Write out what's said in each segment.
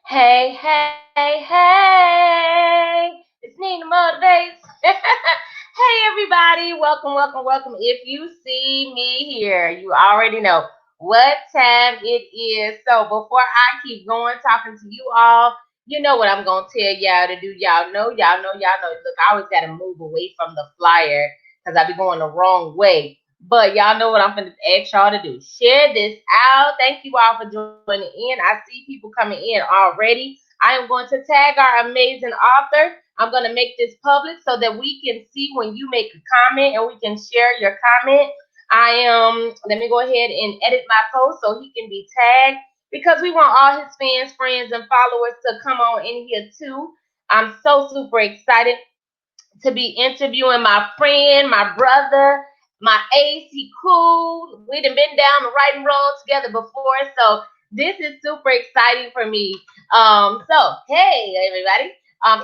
Hey, hey, hey! It's Nina Motivates. Hey, everybody! Welcome, welcome, welcome. If you see me here, you already know what time it is. So, before I keep going talking to you all, you know what I'm gonna tell y'all to do. Y'all know. Look, I always gotta move away from the flyer because I be going the wrong way. But y'all know what I'm gonna ask y'all to do. Share this out. Thank you all for joining in. I see people coming in already. I am going to tag our amazing author. I'm gonna make this public so that we can see when you make a comment and we can share your comment. I am let me go ahead and edit my post so he can be tagged because we want all his fans, friends, and followers to come on in here too. I'm so super excited to be interviewing my friend, my brother, my ace. He cool. We done been down the writing road together before, so this is super exciting for me. So hey everybody.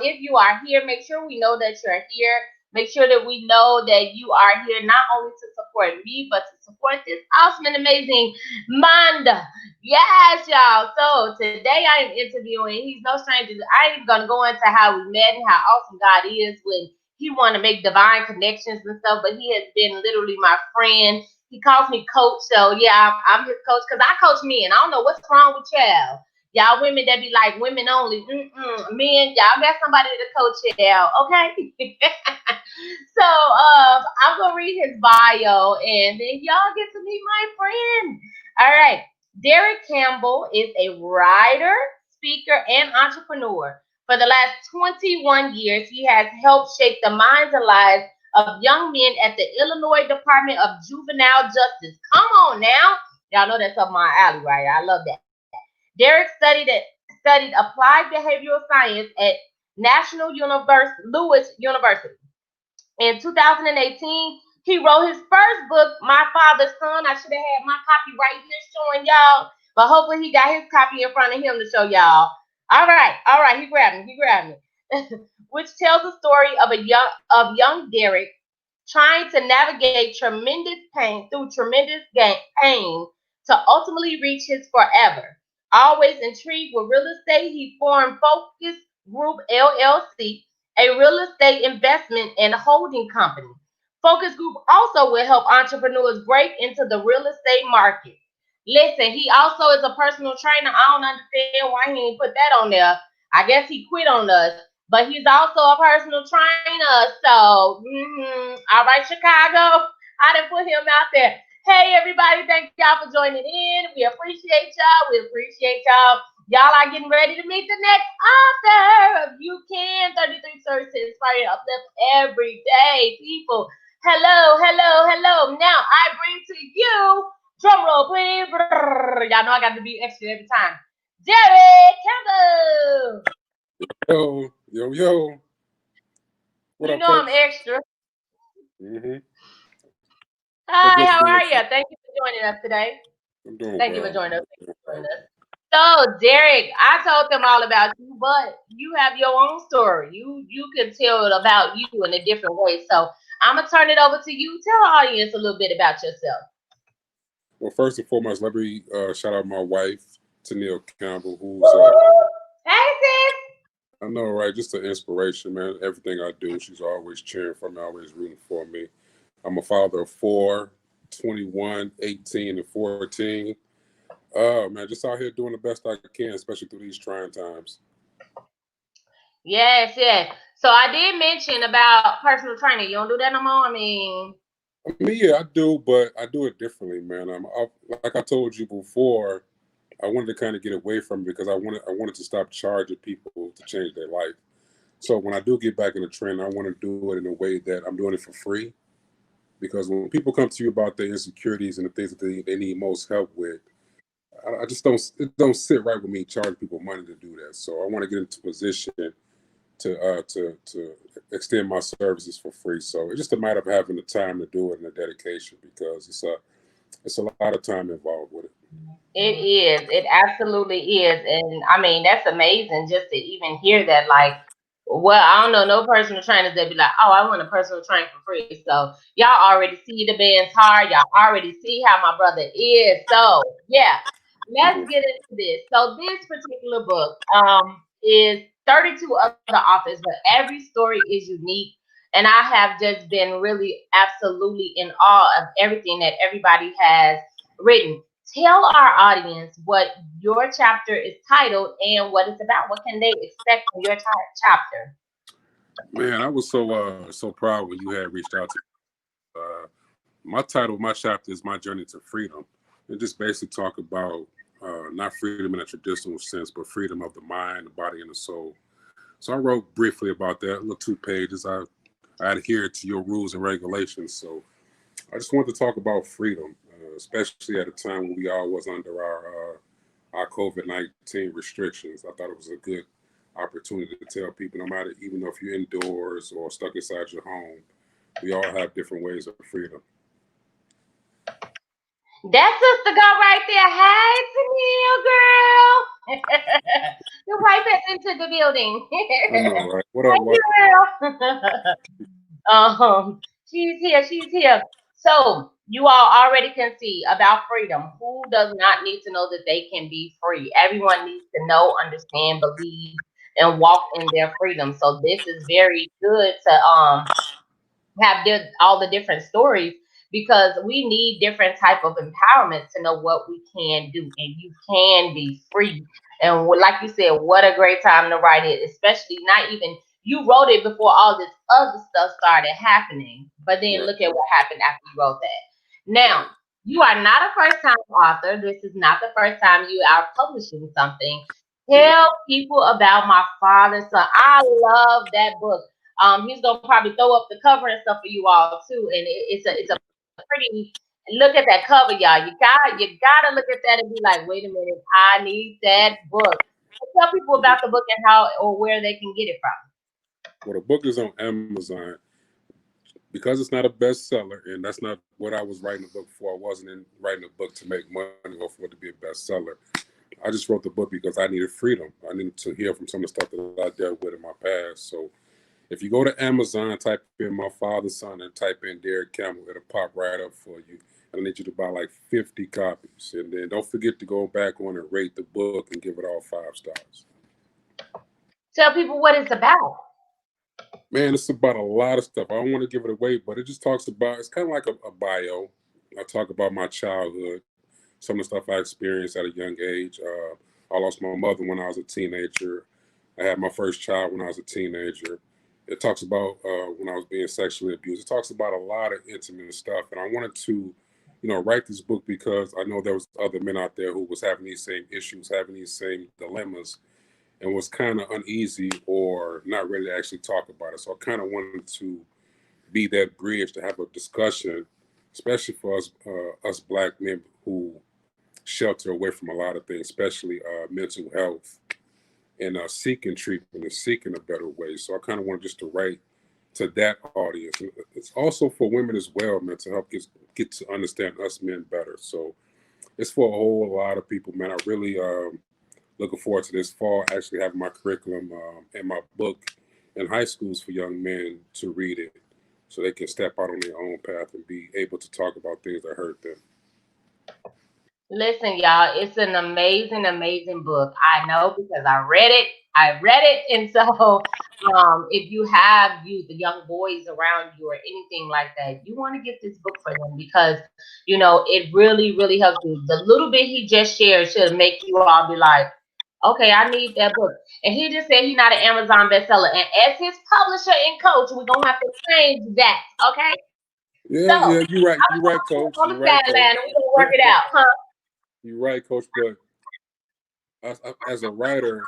If you are here, make sure we know that you're here. Make sure that we know that you are here not only to support me, but to support this awesome and amazing Manda. Yes, y'all. So today I am interviewing. He's no stranger. I ain't gonna go into how we met and how awesome God is when he want to make divine connections and stuff, but he has been literally my friend. He calls me coach, so yeah, I'm his coach because I coach men. I don't know what's wrong with y'all. Y'all women that be like women only. Men, y'all got somebody to coach y'all, okay? So I'm gonna read his bio and then y'all get to meet my friend. All right. Darrick Campbell is a writer, speaker, and entrepreneur. For the last 21 years, he has helped shape the minds and lives of young men at the Illinois Department of Juvenile Justice. Come on now. Y'all know that's up my alley, right? I love that. Derek studied applied behavioral science at National University, Lewis University. In 2018, he wrote his first book, My Father's Son. I should have had my copy right here showing y'all, but hopefully he got his copy in front of him to show y'all. All right, he grabbed me. Which tells the story of young Derrick trying to navigate tremendous pain through tremendous pain to ultimately reach his forever. Always intrigued with real estate, he formed Focus Group LLC, a real estate investment and holding company. Focus Group also will help entrepreneurs break into the real estate market. Listen, he also is a personal trainer. I don't understand why he didn't put that on there. I guess he quit on us, but he's also a personal trainer. So, all right, Chicago, I didn't put him out there. Hey, everybody, thank y'all for joining in. We appreciate y'all. We appreciate y'all. Y'all are getting ready to meet the next author of You Can 33 Stories to Inspire and Uplift Every Day. People, hello, hello, hello. Now I bring to you, drum roll please. Y'all know I got to be extra every time. Darrick Campbell. Yo. What You up, know I'm coach? extra. Mm-hmm. So Hi, good to how be are with you? you. Thank you for joining us today. I'm doing Thank you for well. joining us. Thank you Doing for well. joining us. So, Derek, I told them all about you, but you have your own story. You can tell it about you in a different way. So, I'm gonna turn it over to you. Tell the audience a little bit about yourself. Well, first and foremost, let me shout out my wife, Tennille Campbell, who's Woo! Hey, sis. I know, right? Just an inspiration, man. Everything I do, she's always cheering for me, always rooting for me. I'm a father of four, 21, 18, and 14. Man, just out here doing the best I can, especially through these trying times. Yes, yes. So I did mention about personal training. You don't do that no more. I mean, I mean, yeah, I do, but I do it differently, man. Like I told you before, I wanted to kind of get away from it because I wanted to stop charging people to change their life. So when I do get back in the trend, I want to do it in a way that I'm doing it for free. Because when people come to you about their insecurities and the things that they need most help with, I just don't it don't sit right with me charging people money to do that. So I want to get into a position to extend my services for free. So it's just a matter of having the time to do it and the dedication because it's a lot of time involved with it. it is. It absolutely is. And I mean, that's amazing just to even hear that. Like, well, I don't know no personal trainers that be like, oh, I want a personal train for free. So y'all already see the band's hard. Y'all already see how my brother is. So yeah. let's Mhm. get into this. So this particular book is 32 other authors, but every story is unique. And I have just been really absolutely in awe of everything that everybody has written. Tell our audience what your chapter is titled and what it's about. What can they expect from your chapter? Man, I was so proud when you had reached out to me. My title, my chapter is My Journey to Freedom. And just basically talk about not freedom in a traditional sense, but freedom of the mind, the body, and the soul. So I wrote briefly about that, little 2 pages. I adhere to your rules and regulations. So I just wanted to talk about freedom, especially at a time when we all was under our COVID-19 restrictions. I thought it was a good opportunity to tell people, no matter, even though if you're indoors or stuck inside your home, we all have different ways of freedom. That sister go right there. Hey, Tennille, girl. The white person into the building. I know, right? What up? What? Hey, girl. She's here. She's here. So you all already can see about freedom. Who does not need to know that they can be free? Everyone needs to know, understand, believe, and walk in their freedom. So this is very good to have all the different stories because we need different type of empowerment to know what we can do and you can be free and like you said, what a great time to write it, especially not even you wrote it before all this other stuff started happening, but then Right, look at what happened after you wrote that. Now, right. you are not a first time author. This is not the first time you are publishing something. Mhm. Tell people about My Father's Son. I love that book. He's gonna probably throw up the cover and stuff for you all too, and it's a pretty. Look at that cover, y'all. You gotta look at that and be like, wait a minute, I need that book. So tell people Mhm. about the book and how or where they can get it from. Well, the book is on Amazon because it's not a bestseller, and that's not what I was writing the book for. I wasn't writing a book to make money or for it to be a bestseller. I just wrote the book because I needed freedom. I needed to heal from some of the stuff that I dealt with in my past. So if you go to Amazon, type in My Father's Son and type in Darrick Campbell, it'll pop right up for you. And I need you to buy like 50 copies. And then don't forget to go back on and rate the book and give it all 5 stars. Tell people what it's about. Man, it's about a lot of stuff. I don't want to give it away, but it just talks about, it's kind of like a bio. I talk about my childhood, some of the stuff I experienced at a young age. I lost my mother when I was a teenager. I had my first child when I was a teenager. It talks about when I was being sexually abused. It talks about a lot of intimate stuff, and I wanted to, write this book because I know there was other men out there who was having these same issues, having these same dilemmas, and was kind of uneasy or not ready to actually talk about it. So I kind of wanted to be that bridge to have a discussion, especially for us black men who shelter away from a lot of things, especially mental health and seeking treatment and seeking a better way. So I kind of wanted just to write to that audience. And it's also for women as well, man, to help get to understand us men better. So it's for a whole lot of people, man. I really looking forward to this fall actually having my curriculum and my book in high schools for young men to read it so they can step out on their own path and be able to talk about things that hurt them. Listen, y'all, it's an amazing, amazing book. I know because I read it. I read it, and so if you have youth, the young boys around you, or anything like that, you want to get this book for them because it really, really helps you. The little bit he just shared should make you all be like, okay, I need that book. And he just said he's not an Amazon bestseller, and as his publisher and coach, we're gonna have to change that. Okay, Yeah, so yeah, you're right. I'm You're gonna right, put coach. on You're the right, coach. sideline and we're gonna work it out, huh? You're right, coach. But as a writer,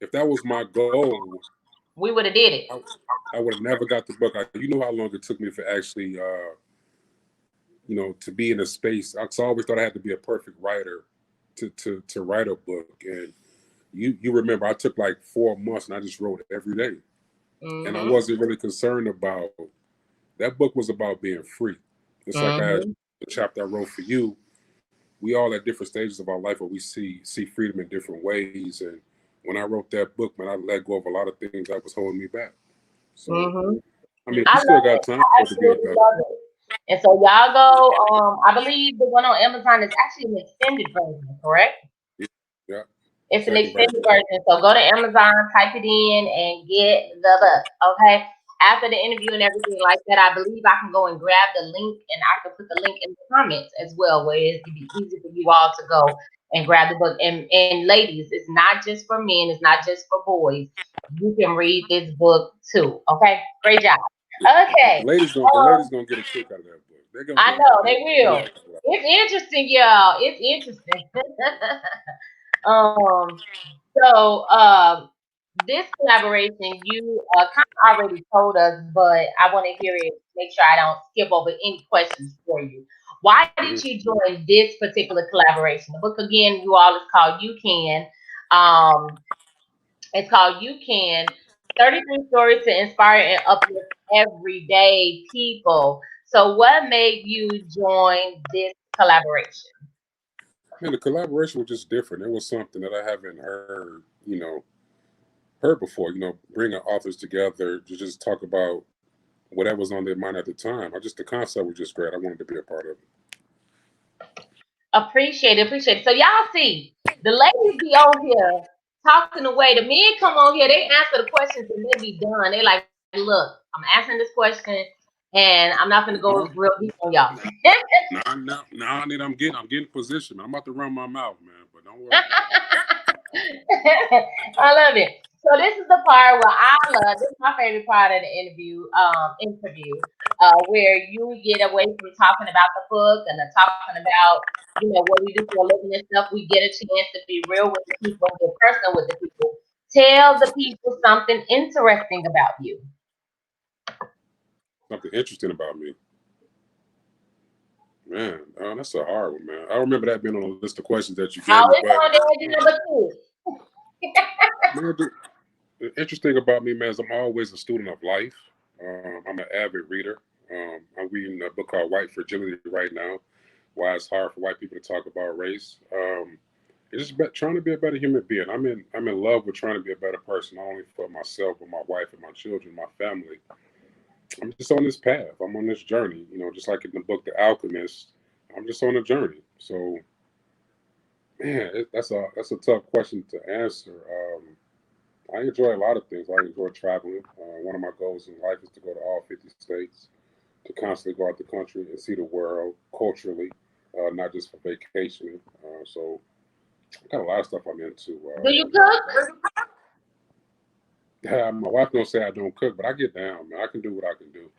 if that was my goal, We would have did it. I, I would have never got the book. You know how long it took me for actually, to be in a space. I always thought I had to be a perfect writer to write a book. And you remember, I took like 4 months and I just wrote every day. And I Mhm. wasn't really concerned about that book was about being free. It's like Mhm. the chapter I wrote for you. We all at different stages of our life where we see freedom in different ways. And when I wrote that book, man, I let go of a lot of things that was holding me back. So Mhm. I mean, I we still love got it. time I for it to get absolutely better. love it. And so y'all go. I believe the one on Amazon is actually an extended version, correct? Yeah, yeah. It's an Second extended version. version. So go to Amazon, type it in, and get the book. Okay. After the interview and everything like that, I believe I can go and grab the link, and I can put the link in the comments as well, where it can be easy for you all to go and grab the book. And ladies, it's not just for men, it's not just for boys. You can read this book too. Okay. Great job. Okay. The ladies gonna get a kick out of that book. They're gonna I get it. know they They will. like it. It's interesting, y'all. It's interesting. um, so this collaboration, you kind of already told us, but I want to hear it. Make sure I don't skip over any questions for you. Why did Mhm. you join this particular collaboration? The book again, you all is called You Can. Um, it's called You Can. 33 stories to inspire and uplift everyday people. So, what made you join this collaboration? Man, the collaboration was just different. It was something that I haven't heard before. Bringing authors together to just talk about whatever's on their mind at the time. The concept was just great. I wanted to be a part of it. Appreciate it, appreciate it. So y'all see, the ladies be on here talking away. The men come on here, they answer the questions and they be done. They like, look, I'm answering this question and I'm not gonna go Uh-huh. real deep on y'all. Now, I'm getting position. I'm about to run my mouth, man. But don't worry about it. I love it. So this is the part where I love. This is my favorite part of the interview, where you get away from talking about the book and talking about what we do for a living and stuff. We get a chance to be real with the people, and get personal with the people. Tell the people something interesting about you. Something interesting about me, man. That's a hard one, man. I remember that being on the list of questions that you gave me. Always But on there, number 2. man, the interesting about me, man, is I'm always a student of life. I'm an avid reader. I'm reading a book called White Fragility right now. Why it's hard for white people to talk about race. It's just trying to be a better human being. I'm in love with trying to be a better person, not only for myself, but my wife and my children, my family. I'm just on this path. I'm on this journey. Just like in the book The Alchemist, I'm just on a journey. So, man, that's a tough question to answer. I enjoy a lot of things. I enjoy traveling. One of my goals in life is to go to all 50 states, to constantly go out the country and see the world culturally, not just for vacationing. So, I got a lot of stuff I'm into. Do you cook? My wife don't say I don't cook, but I get down, man. I can do what I can do.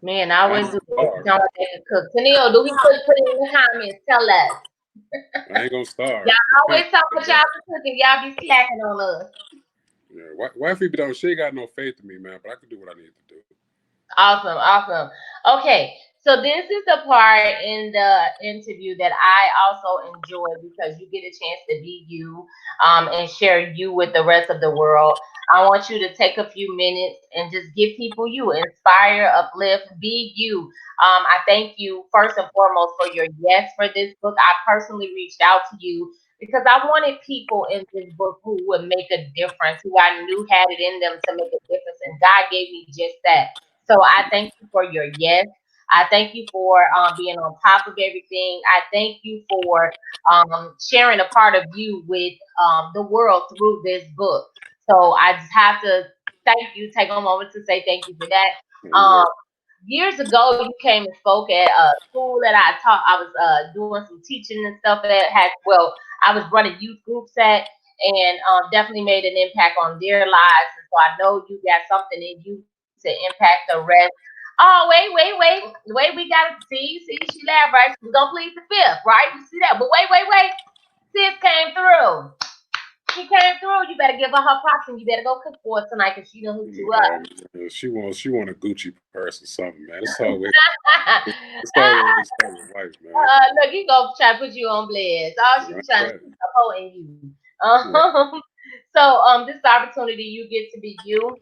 Man, I I always ain't do. gonna Sound like they can cook. Tennille, do he cook? Put it in the comments. Tell us. I ain't gonna starve. Y'all always talk about y'all for cooking. Y'all be slacking on us. Yeah, wifey don't. She ain't got no faith in me, man. But I can do what I need to do. Awesome, awesome. Okay, so this is the part in the interview that I also enjoy because you get a chance to be you, and share you with the rest of the world. I want you to take a few minutes and just give people you, inspire, uplift, be you. I thank you first and foremost for your yes for this book. I personally reached out to you because I wanted people in this book who would make a difference, who I knew had it in them to make a difference, and God gave me just that. So I thank you for your yes. I thank you for being on top of everything. I thank you for sharing a part of you with the world through this book. So I just have to thank you, take a moment to say thank you for that. You Years ago, you came and spoke at a school that I taught. I was doing some teaching and stuff that had, well, I was running youth groups at, and definitely made an impact on their lives. And so I know you got something in you to impact the rest. Oh, wait. We got to see, she laughed, right? She's going to plead the fifth, right? You see that? But wait. Sis came through. She came through. You better give her props and you better go cook for us tonight because she done hooked you up. she want a Gucci purse or something, man. It's always life, man. Look, you go try to put you on blast. All she Right, was trying to right, see supporting you. right. This opportunity you get to be you.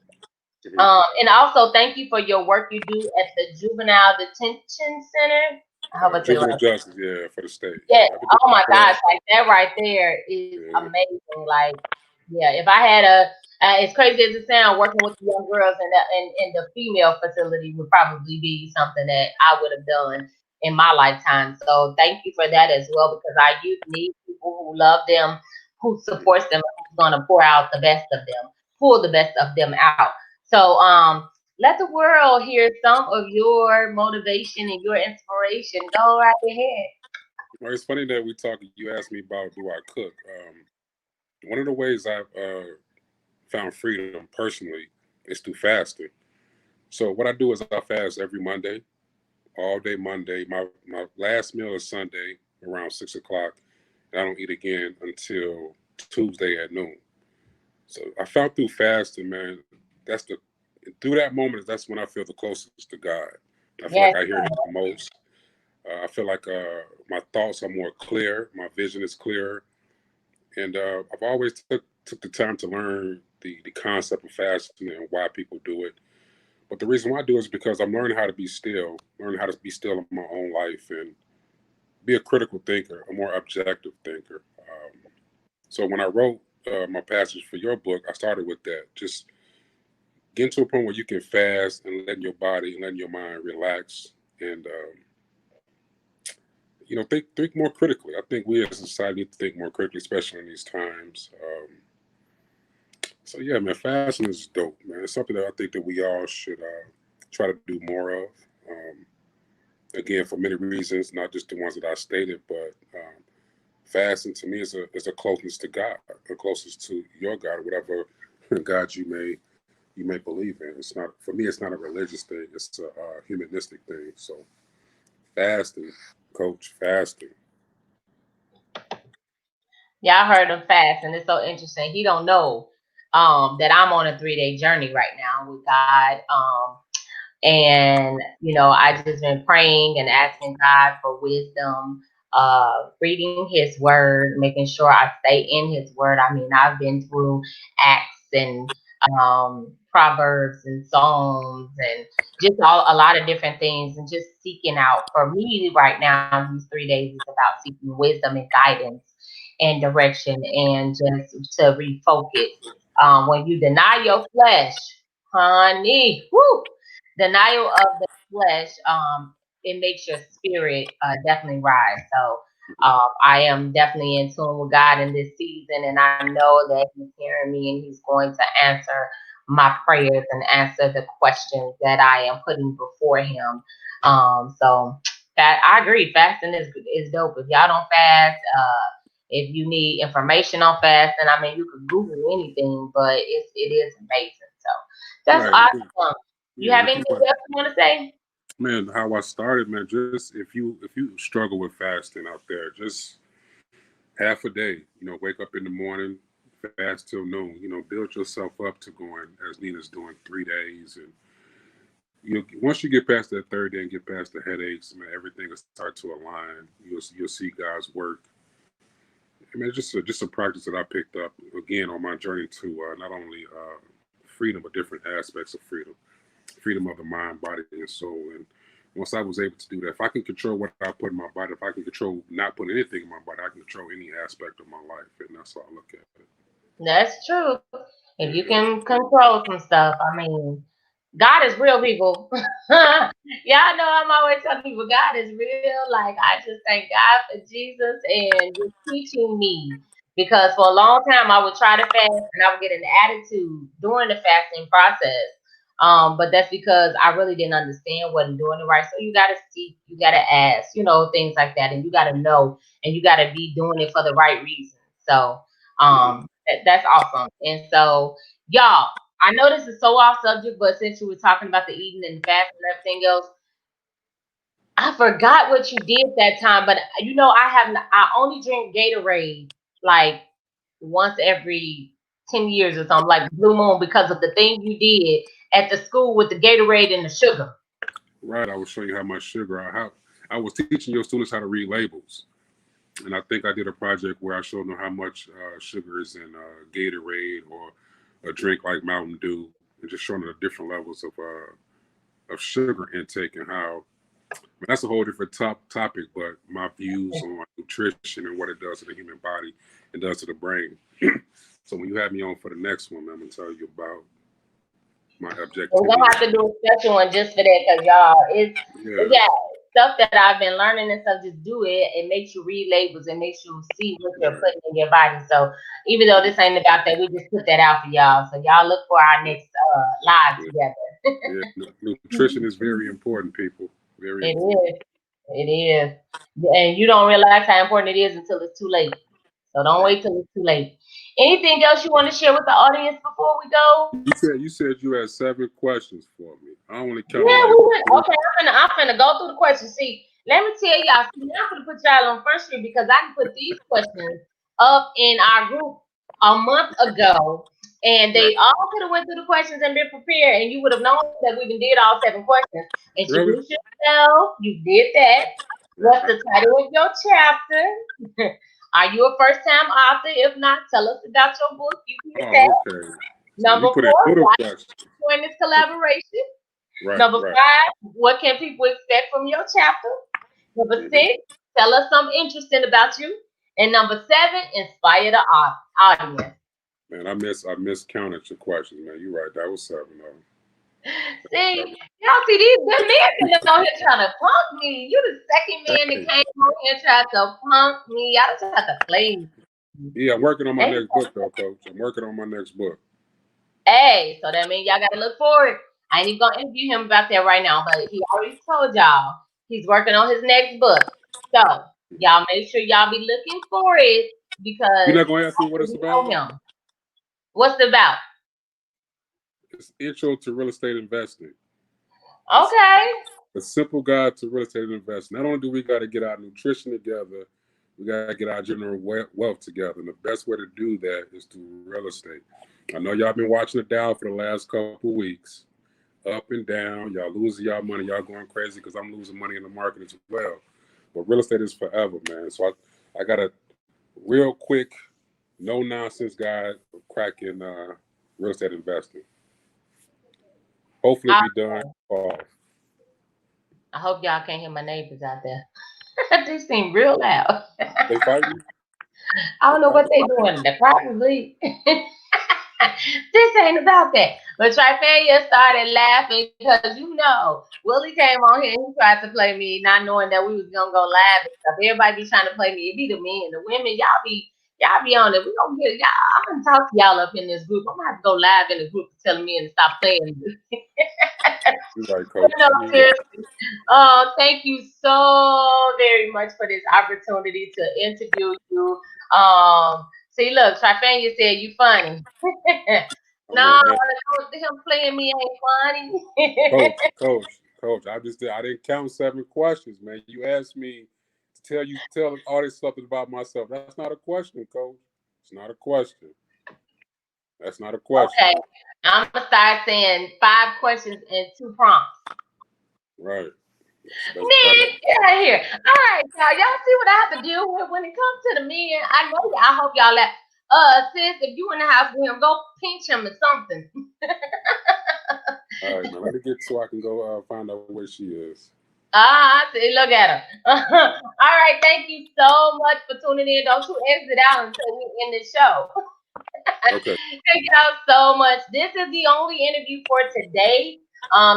Mhm. And also thank you for your work you do at the Juvenile Detention Center. I hope I said it Juvenile right. justice, yeah, for the state. Yeah. Yeah, I've been doing Oh my that. gosh, like that right there is Yeah, amazing. Like Yeah, if I had a, as crazy as it sounds, working with the young girls in the female facility would probably be something that I would have done in my lifetime. So thank you for that as well, because our youth need people who love them, who supports them, who's going to pour out the best of them, pull the best of them out. So let the world hear some of your motivation and your inspiration. Go right ahead. Well, it's funny that we talk. You asked me about do I cook. One of the ways I've found freedom personally is through fasting. So what I do is I fast every Monday, all day Monday. My last meal is Sunday around 6 o'clock, and I don't eat again until Tuesday at noon. So I found through fasting, man, that's the through that moment, that's when I feel the closest to God. I feel like Yes. I hear Him the most. I feel like my thoughts are more clear, my vision is clearer, and I've always took the time to learn the concept of fasting and why people do it. But the reason why I do it is because I'm learning how to be still, learning how to be still in my own life, and be a critical thinker, a more objective thinker. So when I wrote my passage for your book, I started with that. Just getting to a point where you can fast and letting your body and letting your mind relax, and think more critically. I think we as a society need to think more critically, especially in these times. So yeah, man, fasting is dope, man. It's something that I think that we all should try to do more of. Um, Again, for many reasons, not just the ones that I stated, but fasting to me is a closeness to God, a closest to your God, whatever God you may believe in. It's not for me. It's not a religious thing. It's a humanistic thing. So fasting, coach, fasting. Yeah, I heard him fast, and it's so interesting. He don't know that I'm on a 3 day journey right now with God. And I just been praying and asking God for wisdom, reading His Word, making sure I stay in His Word. I mean, I've been through Acts and Proverbs and Psalms and just a lot of different things, and just seeking out. For me right now, these 3 days is about seeking wisdom and guidance and direction, and just to refocus. When you deny your flesh, honey, whoo, denial of the flesh, it makes your spirit definitely rise. So I am definitely in tune with God in this season, and I know that He's hearing me and He's going to answer my prayers and answer the questions that I am putting before Him. So that I agree, fasting is dope. If y'all don't fast, if you need information on fasting, I mean, you could Google anything, but it is amazing. So that's Right. awesome. You Yeah. have If you anything else you want to say? man, how I started, man, just if you struggle with fasting out there, just half a day, wake up in the morning, fast till noon, build yourself up to going as Nina's doing 3 days. And once you get past that third day and get past the headaches, man, everything will start to align. You'll see God's work. I mean, it's just a practice that I picked up again on my journey to not only freedom, but different aspects of freedom of the mind, body, and soul. And once I was able to do that, if I can control what I put in my body, if I can control not putting anything in my body, I can control any aspect of my life, and that's how I look at it. That's true. If you Yeah, can control some stuff, I mean, God is real, people. Y'all know I'm always telling people God is real. Like, I just thank God for Jesus and just teaching me. Because for a long time, I would try to fast and I would get an attitude during the fasting process. But that's because I really didn't understand, wasn't doing it right. So you got to seek, you got to ask, things like that. And you got to know, and you got to be doing it for the right reasons. So hmm that's awesome. And so, y'all, I know this is so off subject, but since you were talking about the eating and the fast and everything else, I forgot what you did that time. But I only drink Gatorade like once every 10 years or something, like Blue Moon, because of the thing you did at the school with the Gatorade and the sugar. right. I was showing you how much sugar I was teaching your students how to read labels, and I think I did a project where I showed them how much sugar is in Gatorade or a drink like Mountain Dew, and just showing them the different levels of sugar intake and how. I mean, that's a whole different topic, but my views on nutrition and what it does to the human body and does to the brain. So when you have me on for the next one, I'm gonna tell you about my We're objectivity. gonna have to do a special one just for that, cause y'all, it's Yeah, got stuff that I've been learning and stuff. Just do it. It makes you read labels. It makes you see what you're right. putting in your body. So even though this ain't about that, we just put that out for y'all. So y'all look for our next live Yeah, together. yeah. Nutrition is very important, people. Very It important. is. It is. And you don't realize how important it is until it's too late. So don't Right. wait till it's too late. Anything else you want to share with the audience before we go? You said you had 7 questions for me. I only counted Yeah, like we went. 3. Okay, I'm finna go through the questions. See, let me tell y'all. See, now I'm gonna put y'all on First Street because I can put these questions up in our group a month ago, and Right. they all could have went through the questions and been prepared, and you would have known that we even did all 7 questions. Really? Introduce yourself. You did that. What's Right. the title of your chapter? Are you a first-time author? If not, tell us about your book. You did that. Oh, okay. So Number you put in four, little why questions. join this collaboration? Right. Number Right. five, what can people expect from your chapter? Number Hmm. six, tell us something interesting about you. And number seven, inspire the audience. Man, I miscounted your questions, man. You're right. That was 7 of them. See, y'all see these good men sitting on here trying to punk me. You the second man that Hey, came on here tried to punk me. Y'all just have to play. yeah, I'm working on my Hey, next book, though, Coach. I'm working on my next book. hey, so that means y'all gotta look forward. I ain't even gonna interview him about that right now, but he already told y'all he's working on his next book. So y'all make sure y'all be looking for it You're because not gonna ask me what it's we about? owe him. What's it about? It's Intro to Real Estate Investing. It's Okay. a simple guide to real estate investing. Not only do we got to get our nutrition together, we got to get our general wealth together. And the best way to do that is through real estate. I know y'all been watching it down for the last couple of weeks, up and down. Y'all losing y'all money. Y'all going crazy because I'm losing money in the market as well. But real estate is forever, man. So I got a real quick, no nonsense guide for cracking real estate investing. Hopefully, I, be done fall. I hope y'all can't hear my neighbors out there. They seem real loud. They fighting. I They don't know what fighting. they doing. They're probably this ain't about that. But Trifania started laughing because Willie came on here and he tried to play me, not knowing that we was gonna go live and stuff. Everybody be trying to play me. It be the men, the women. Y'all be on it. We gonna get y'all. I'm gonna talk to y'all up in this group. I'm gonna have to go live in the group telling me to stop playing. You're right, But coach. no, You're right. seriously. Oh, thank you so very much for this opportunity to interview you. See, look, Trifania said you funny. I'm No, like, man, him playing me ain't funny. coach. I didn't count 7 questions, man. You asked me to tell the audience something about myself. That's not a question, coach. It's not a question. That's not a question. Okay, I'm gonna start saying 5 questions and 2 prompts. Right. That's better. Man, get out of here. All right, y'all see what I have to deal with when it comes to the men. I know I hope y'all laugh. Sis, if you in the house with him, go pinch him or something. All right, man. Let me get so I can go find out where she is. See, look at her. All right, thank you so much for tuning in. Don't you exit out until we end the show. Okay. Thank y'all so much. This is the only interview for today.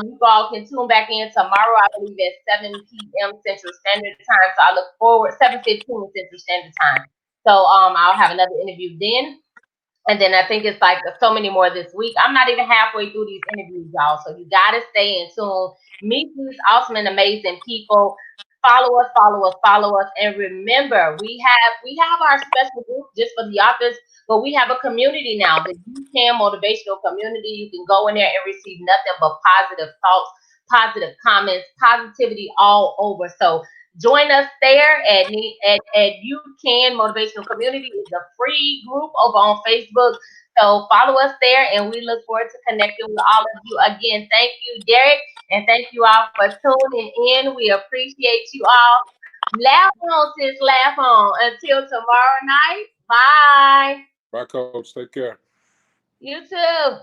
You all can tune back in tomorrow, I believe at 7 p.m. Central Standard Time. So I look forward 7:15 Central Standard Time. So I'll have another interview then. And then I think it's like so many more this week. I'm not even halfway through these interviews, y'all. So you gotta stay in tune. Meet these awesome and amazing people. Follow us, follow us, follow us. And remember, we have our special group just for the authors, but we have a community now, the You Can motivational community. You can go in there and receive nothing but positive thoughts, positive comments, positivity all over. So join us there at You Can Motivational Community. It's a free group over on Facebook. So follow us there, and we look forward to connecting with all of you again. Thank you, Darrick, and thank you all for tuning in. We appreciate you all. Laugh on, sis, laugh on. Until tomorrow night. Bye. Bye, coach. Take care. You too.